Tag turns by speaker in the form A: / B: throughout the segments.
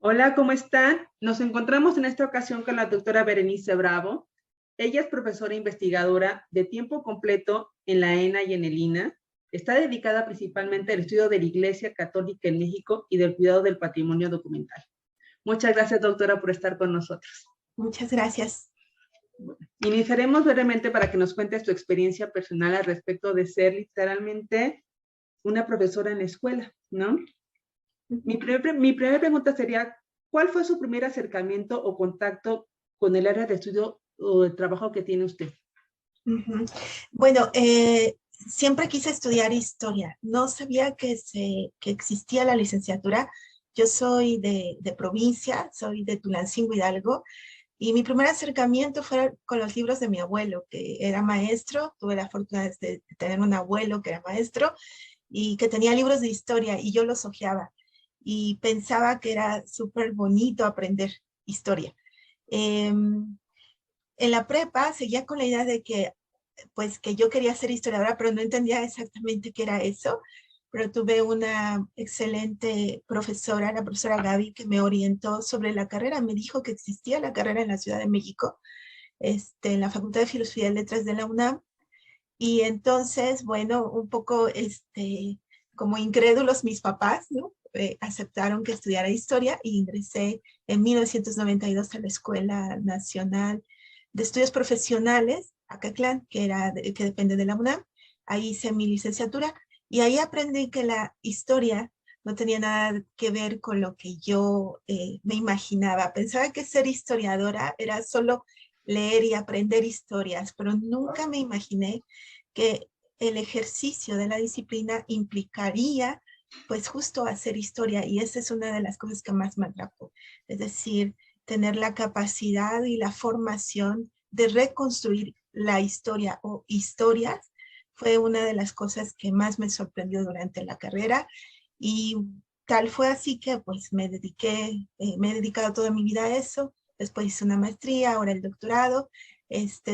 A: Hola, ¿cómo están? Nos encontramos en esta ocasión con la doctora Berenice Bravo. Ella es profesora investigadora de tiempo completo en la ENA y en el INA. Está dedicada principalmente al estudio de la Iglesia Católica en México y del cuidado del patrimonio documental. Muchas gracias, doctora, por estar con nosotros.
B: Muchas gracias.
A: Bueno, iniciaremos brevemente para que nos cuentes tu experiencia personal al respecto de ser literalmente una profesora en la escuela, ¿no? Mi primera pregunta sería, ¿cuál fue su primer acercamiento o contacto con el área de estudio o de trabajo que tiene usted?
B: Bueno, siempre quise estudiar historia. No sabía que existía la licenciatura. Yo soy de provincia, soy de Tulancingo, Hidalgo, y mi primer acercamiento fue con los libros de mi abuelo, que era maestro. Tuve la fortuna de tener un abuelo que era maestro y que tenía libros de historia, y yo los hojeaba y pensaba que era súper bonito aprender historia. En la prepa seguía con la idea de que, pues, que yo quería ser historiadora, pero no entendía exactamente qué era eso. Pero tuve una excelente profesora, la profesora Gaby, que me orientó sobre la carrera. Me dijo que existía la carrera en la Ciudad de México, en la Facultad de Filosofía y Letras de la UNAM. Y entonces, bueno, un poco como incrédulos mis papás, ¿no? Aceptaron que estudiara historia, y ingresé en 1992 a la Escuela Nacional de Estudios Profesionales, Acatlán, que depende de la UNAM. Ahí hice mi licenciatura y ahí aprendí que la historia no tenía nada que ver con lo que yo me imaginaba. Pensaba que ser historiadora era solo leer y aprender historias, pero nunca me imaginé que el ejercicio de la disciplina implicaría pues justo hacer historia, y esa es una de las cosas que más me atrapó. Es decir, tener la capacidad y la formación de reconstruir la historia o historias fue una de las cosas que más me sorprendió durante la carrera, y tal fue así que pues me he dedicado toda mi vida a eso. Después hice una maestría, ahora el doctorado,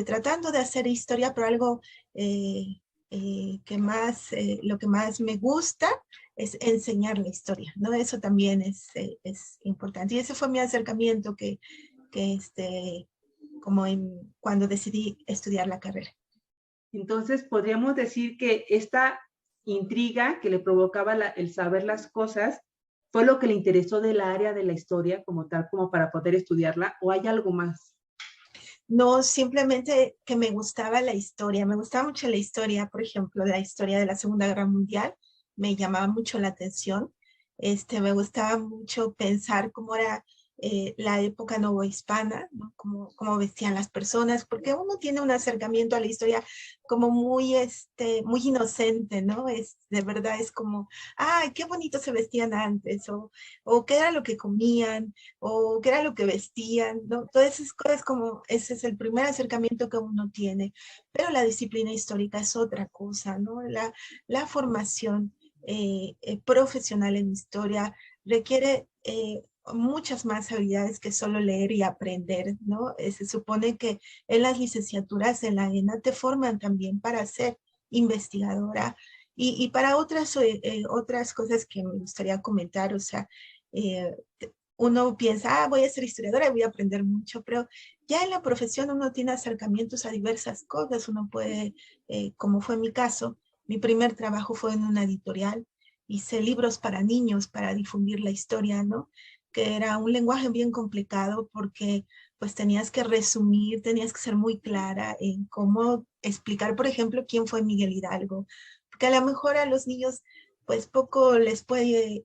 B: tratando de hacer historia, pero algo lo que más me gusta es enseñar la historia, ¿no? Eso también es importante. Y ese fue mi acercamiento que cuando decidí estudiar la carrera.
A: Entonces, podríamos decir que esta intriga que le provocaba el saber las cosas fue lo que le interesó del área de la historia como tal, como para poder estudiarla, ¿o hay algo más?
B: No, simplemente que me gustaba la historia. Me gustaba mucho la historia, por ejemplo, la historia de la Segunda Guerra Mundial. Me llamaba mucho la atención. Me gustaba mucho pensar cómo era la época novohispana, ¿no? Cómo vestían las personas, porque uno tiene un acercamiento a la historia como muy inocente, ¿no? De verdad es como, ay, qué bonito se vestían antes, o qué era lo que comían, o qué era lo que vestían, ¿no? Todas esas cosas, como ese es el primer acercamiento que uno tiene. Pero la disciplina histórica es otra cosa, ¿no? La formación profesional en historia requiere muchas más habilidades que solo leer y aprender, ¿no? Se supone que en las licenciaturas en la ENA te forman también para ser investigadora y para otras cosas que me gustaría comentar. O sea, eh, uno piensa, voy a ser historiadora y voy a aprender mucho, pero ya en la profesión uno tiene acercamientos a diversas cosas. Uno puede, como fue mi caso, mi primer trabajo fue en una editorial. Hice libros para niños para difundir la historia, ¿no? Que era un lenguaje bien complicado porque pues tenías que resumir, tenías que ser muy clara en cómo explicar, por ejemplo, quién fue Miguel Hidalgo, porque a lo mejor a los niños pues poco les puede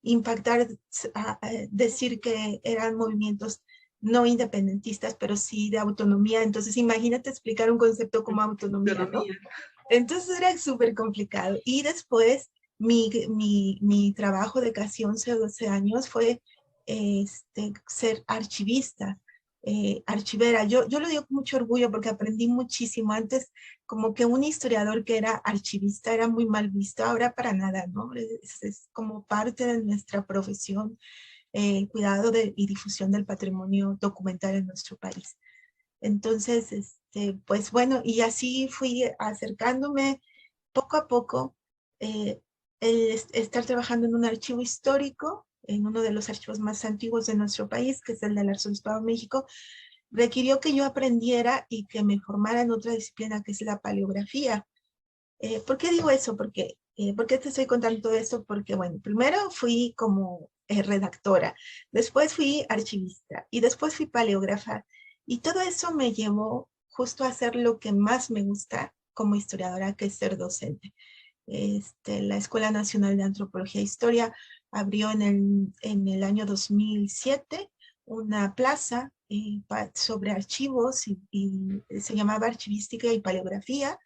B: impactar decir que eran movimientos no independentistas, pero sí de autonomía. Entonces imagínate explicar un concepto como autonomía, ¿no? Entonces era súper complicado. Y después mi trabajo de casi 11 o 12 años fue ser archivista, archivera. Yo lo digo con mucho orgullo porque aprendí muchísimo. Antes, como que un historiador que era archivista era muy mal visto, ahora para nada, ¿no? Es como parte de nuestra profesión, cuidado y difusión del patrimonio documental en nuestro país. Entonces, pues bueno, y así fui acercándome poco a poco. El estar trabajando en un archivo histórico en uno de los archivos más antiguos de nuestro país, que es el del Arzobispado de México, requirió que yo aprendiera y que me formara en otra disciplina que es la paleografía. ¿Por qué digo eso? ¿Por qué te estoy contando todo esto? Porque, bueno, primero fui como redactora, después fui archivista y después fui paleógrafa. Y todo eso me llevó justo a hacer lo que más me gusta como historiadora, que es ser docente. La Escuela Nacional de Antropología e Historia abrió en el año 2007 una plaza sobre archivos y se llamaba Archivística y Paleografía,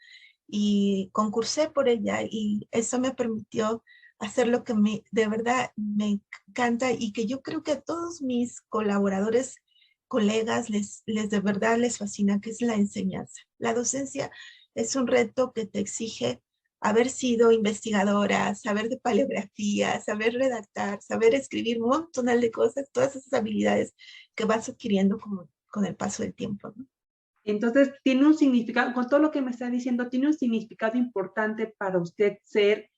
B: y concursé por ella y eso me permitió hacer lo que de verdad me encanta y que yo creo que a todos mis colaboradores, colegas, les de verdad les fascina, que es la enseñanza. La docencia es un reto que te exige haber sido investigadora, saber de paleografía, saber redactar, saber escribir un montón de cosas, todas esas habilidades que vas adquiriendo con el paso del tiempo, ¿no?
A: Entonces, tiene un significado, con todo lo que me está diciendo, tiene un significado importante para usted ser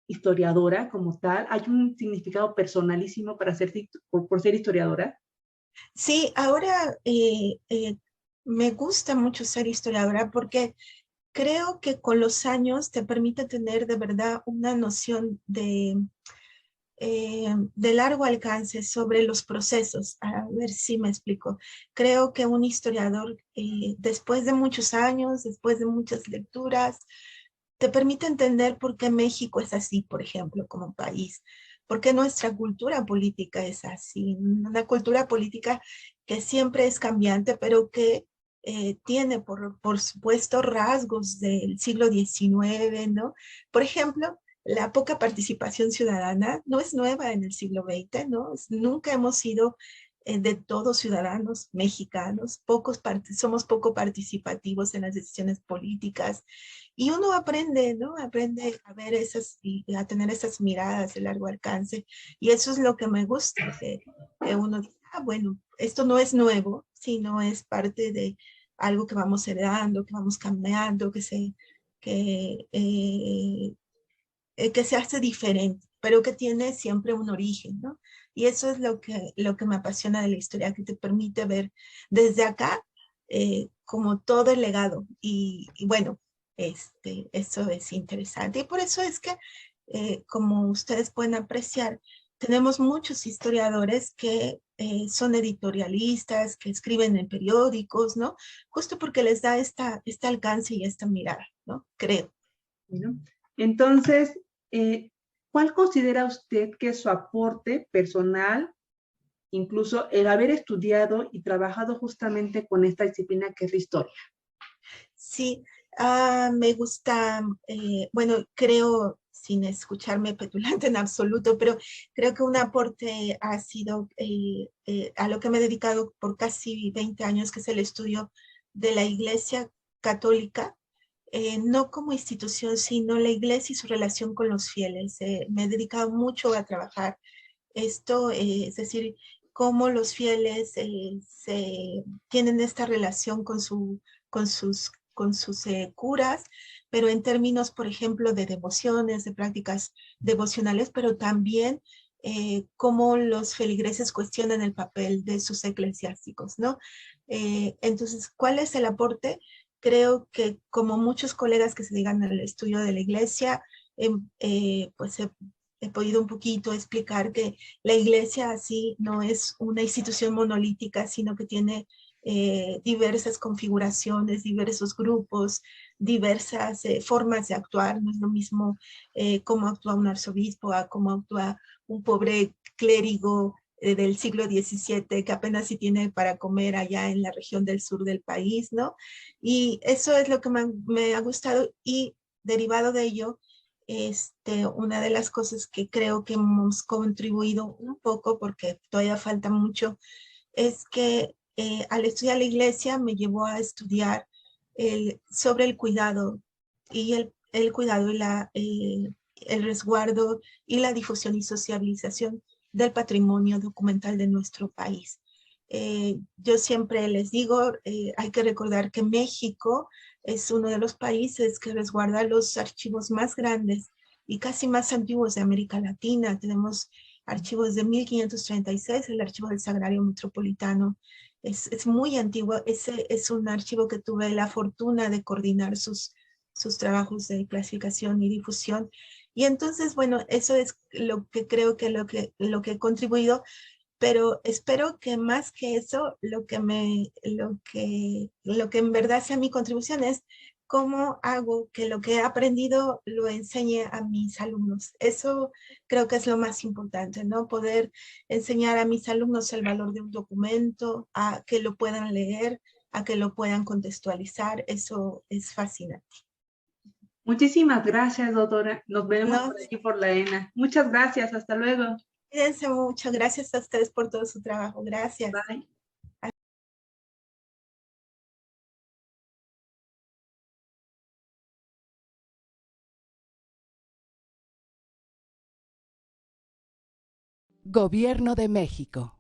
A: historiadora como tal. Hay un significado personalísimo para por ser historiadora.
B: Sí, ahora me gusta mucho ser historiadora porque creo que con los años te permite tener de verdad una noción de largo alcance sobre los procesos. A ver si me explico. Creo que un historiador, después de muchos años, después de muchas lecturas, te permite entender por qué México es así, por ejemplo, como país, por qué nuestra cultura política es así, una cultura política que siempre es cambiante, pero que tiene, por supuesto, rasgos del siglo XIX, ¿no? Por ejemplo, la poca participación ciudadana no es nueva en el siglo XX, ¿no? Nunca hemos sido de todos ciudadanos mexicanos, somos poco participativos en las decisiones políticas, y uno aprende, ¿no? Aprende a ver y a tener esas miradas de largo alcance. Y eso es lo que me gusta, que uno dice, bueno, esto no es nuevo, sino es parte de algo que vamos heredando, que vamos cambiando, que, eh, que se hace diferente, pero que tiene siempre un origen, ¿no? Y eso es lo que me apasiona de la historia, que te permite ver desde acá como todo el legado. Y bueno, eso es interesante. Y por eso es que, como ustedes pueden apreciar, tenemos muchos historiadores que son editorialistas, que escriben en periódicos, ¿no? Justo porque les da este alcance y esta mirada, ¿no? Creo.
A: ¿No? Entonces, ¿cuál considera usted que es su aporte personal, incluso el haber estudiado y trabajado justamente con esta disciplina que es la historia?
B: Sí, me gusta, bueno, creo, sin escucharme petulante en absoluto, pero creo que un aporte ha sido a lo que me he dedicado por casi 20 años, que es el estudio de la Iglesia Católica, no como institución, sino la Iglesia y su relación con los fieles. Me he dedicado mucho a trabajar esto, es decir, cómo los fieles tienen esta relación con sus curas, pero en términos, por ejemplo, de devociones, de prácticas devocionales, pero también cómo los feligreses cuestionan el papel de sus eclesiásticos, ¿no? Entonces, ¿cuál es el aporte? Creo que como muchos colegas que se dedican al estudio de la iglesia, pues he podido un poquito explicar que la iglesia así no es una institución monolítica, sino que tiene diversas configuraciones, diversos grupos, diversas formas de actuar. No es lo mismo cómo actúa un arzobispo a cómo actúa un pobre clérigo del siglo XVII que apenas si tiene para comer allá en la región del sur del país, ¿no? Y eso es lo que me ha gustado, y derivado de ello, una de las cosas que creo que hemos contribuido un poco, porque todavía falta mucho, es que al estudiar la iglesia me llevó a estudiar sobre el cuidado y el cuidado y el resguardo y la difusión y sociabilización del patrimonio documental de nuestro país. Yo siempre les digo, hay que recordar que México es uno de los países que resguarda los archivos más grandes y casi más antiguos de América Latina. Tenemos archivos de 1536, el archivo del Sagrario Metropolitano. Es muy antiguo, ese es un archivo que tuve la fortuna de coordinar sus trabajos de clasificación y difusión. Y entonces, bueno, eso es lo que creo que lo que he contribuido, pero espero que más que eso, lo que en verdad sea mi contribución es cómo hago que lo que he aprendido lo enseñe a mis alumnos. Eso creo que es lo más importante, ¿no? Poder enseñar a mis alumnos el valor de un documento, a que lo puedan leer, a que lo puedan contextualizar. Eso es fascinante.
A: Muchísimas gracias, doctora. Nos veremos
B: No,
A: por aquí por la ENA. Muchas gracias. Hasta luego.
B: cuídense mucho. Gracias a ustedes por todo su trabajo. Gracias.
A: Bye.
C: Gobierno de México.